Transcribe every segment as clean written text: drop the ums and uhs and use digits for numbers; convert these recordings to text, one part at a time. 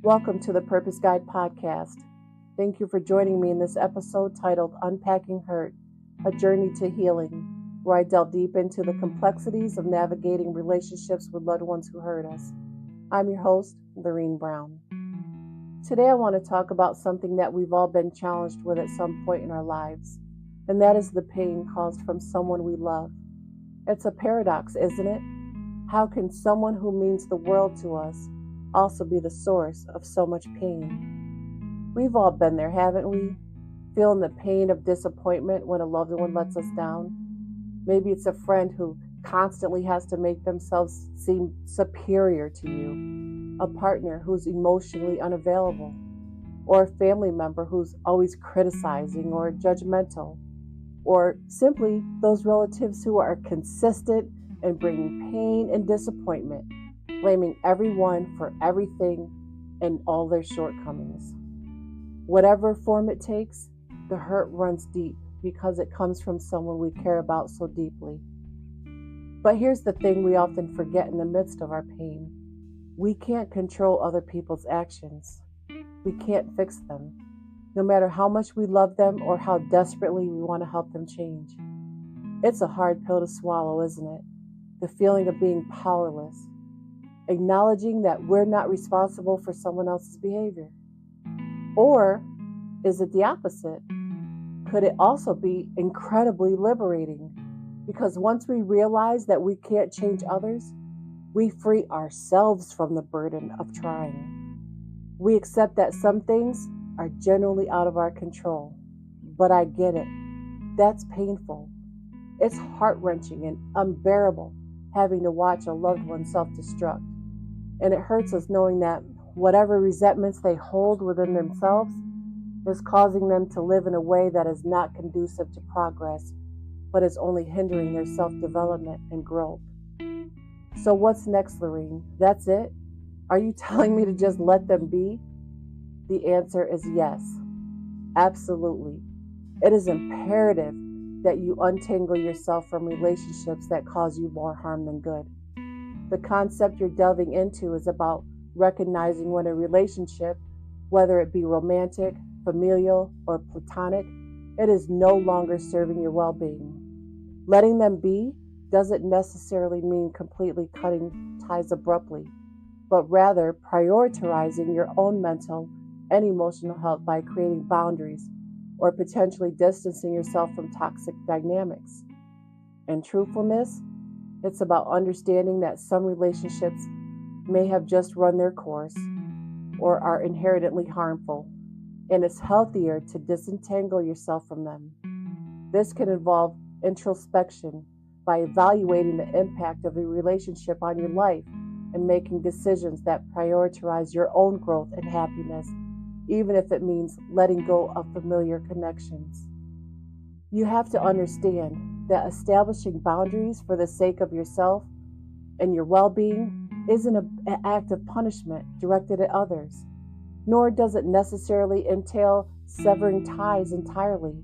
Welcome to the Purpose Guide podcast. Thank you for joining me in this episode titled Unpacking Hurt, A Journey to Healing, where I delve deep into the complexities of navigating relationships with loved ones who hurt us. I'm your host, Laurene Brown. Today I want to talk about something that we've all been challenged with at some point in our lives, and that is the pain caused from someone we love. It's a paradox, isn't it? How can someone who means the world to us also be the source of so much pain? We've all been there, haven't we? Feeling the pain of disappointment when a loved one lets us down. Maybe it's a friend who constantly has to make themselves seem superior to you, a partner who's emotionally unavailable, or a family member who's always criticizing or judgmental, or simply those relatives who are consistent in bringing pain and disappointment, blaming everyone for everything and all their shortcomings. Whatever form it takes, the hurt runs deep because it comes from someone we care about so deeply. But here's the thing we often forget in the midst of our pain. We can't control other people's actions. We can't fix them, no matter how much we love them or how desperately we want to help them change. It's a hard pill to swallow, isn't it? The feeling of being powerless, acknowledging that we're not responsible for someone else's behavior. Or is it the opposite? Could it also be incredibly liberating? Because once we realize that we can't change others, we free ourselves from the burden of trying. We accept that some things are generally out of our control. But I get it. That's painful. It's heart-wrenching and unbearable having to watch a loved one self-destruct. And it hurts us knowing that whatever resentments they hold within themselves is causing them to live in a way that is not conducive to progress, but is only hindering their self-development and growth. So what's next, Laurene? That's it? Are you telling me to just let them be? The answer is yes. Absolutely. It is imperative that you untangle yourself from relationships that cause you more harm than good. The concept you're delving into is about recognizing when a relationship, whether it be romantic, familial, or platonic, it is no longer serving your well-being. Letting them be doesn't necessarily mean completely cutting ties abruptly, but rather prioritizing your own mental and emotional health by creating boundaries or potentially distancing yourself from toxic dynamics. And truthfulness, it's about understanding that some relationships may have just run their course or are inherently harmful, and it's healthier to disentangle yourself from them. This can involve introspection by evaluating the impact of a relationship on your life and making decisions that prioritize your own growth and happiness, even if it means letting go of familiar connections. You have to understand that establishing boundaries for the sake of yourself and your well-being isn't an act of punishment directed at others, nor does it necessarily entail severing ties entirely.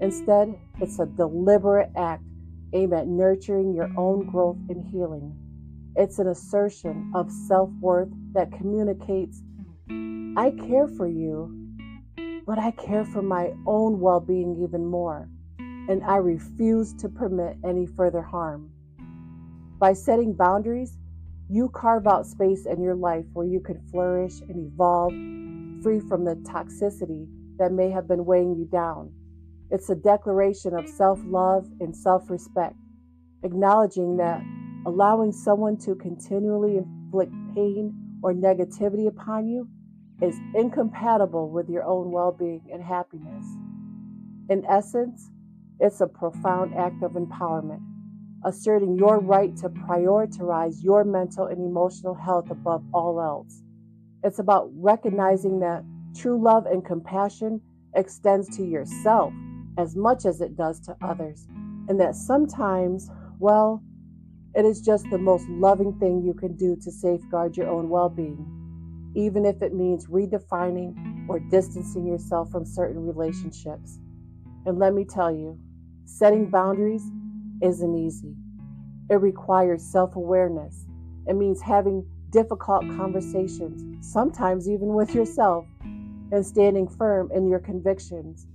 Instead, it's a deliberate act aimed at nurturing your own growth and healing. It's an assertion of self-worth that communicates, I care for you, but I care for my own well-being even more, and I refuse to permit any further harm. By setting boundaries, you carve out space in your life where you can flourish and evolve, free from the toxicity that may have been weighing you down. It's a declaration of self-love and self-respect, acknowledging that allowing someone to continually inflict pain or negativity upon you is incompatible with your own well-being and happiness. In essence, it's a profound act of empowerment, asserting your right to prioritize your mental and emotional health above all else. It's about recognizing that true love and compassion extends to yourself as much as it does to others, and that sometimes, well, it is just the most loving thing you can do to safeguard your own well-being, even if it means redefining or distancing yourself from certain relationships. And let me tell you, setting boundaries isn't easy. It requires self-awareness. It means having difficult conversations, sometimes even with yourself, and standing firm in your convictions.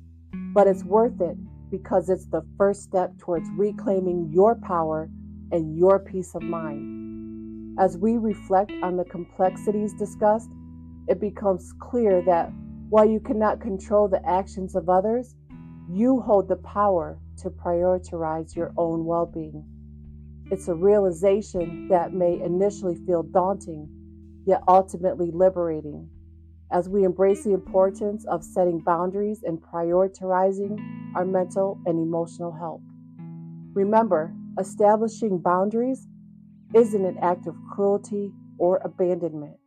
But it's worth it because it's the first step towards reclaiming your power and your peace of mind. As we reflect on the complexities discussed, it becomes clear that while you cannot control the actions of others, you hold the power to prioritize your own well-being. It's a realization that may initially feel daunting, yet ultimately liberating, as we embrace the importance of setting boundaries and prioritizing our mental and emotional health. Remember, establishing boundaries isn't an act of cruelty or abandonment.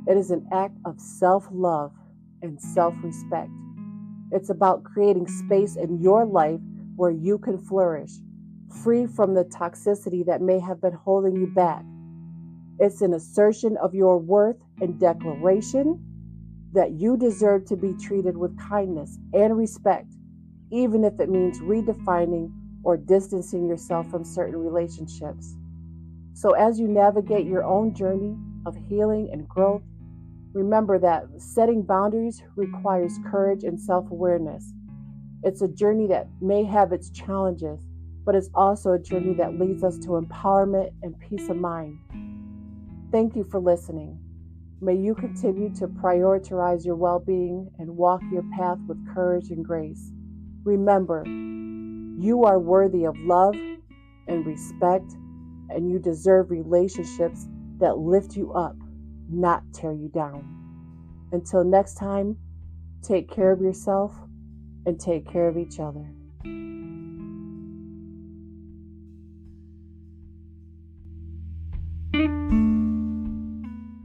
It is an act of self-love and self-respect. It's about creating space in your life where you can flourish, free from the toxicity that may have been holding you back. It's an assertion of your worth and declaration that you deserve to be treated with kindness and respect, even if it means redefining or distancing yourself from certain relationships. So as you navigate your own journey of healing and growth, remember that setting boundaries requires courage and self-awareness. It's a journey that may have its challenges, but it's also a journey that leads us to empowerment and peace of mind. Thank you for listening. May you continue to prioritize your well-being and walk your path with courage and grace. Remember, you are worthy of love and respect, and you deserve relationships that lift you up, not tear you down. Until next time, take care of yourself and take care of each other.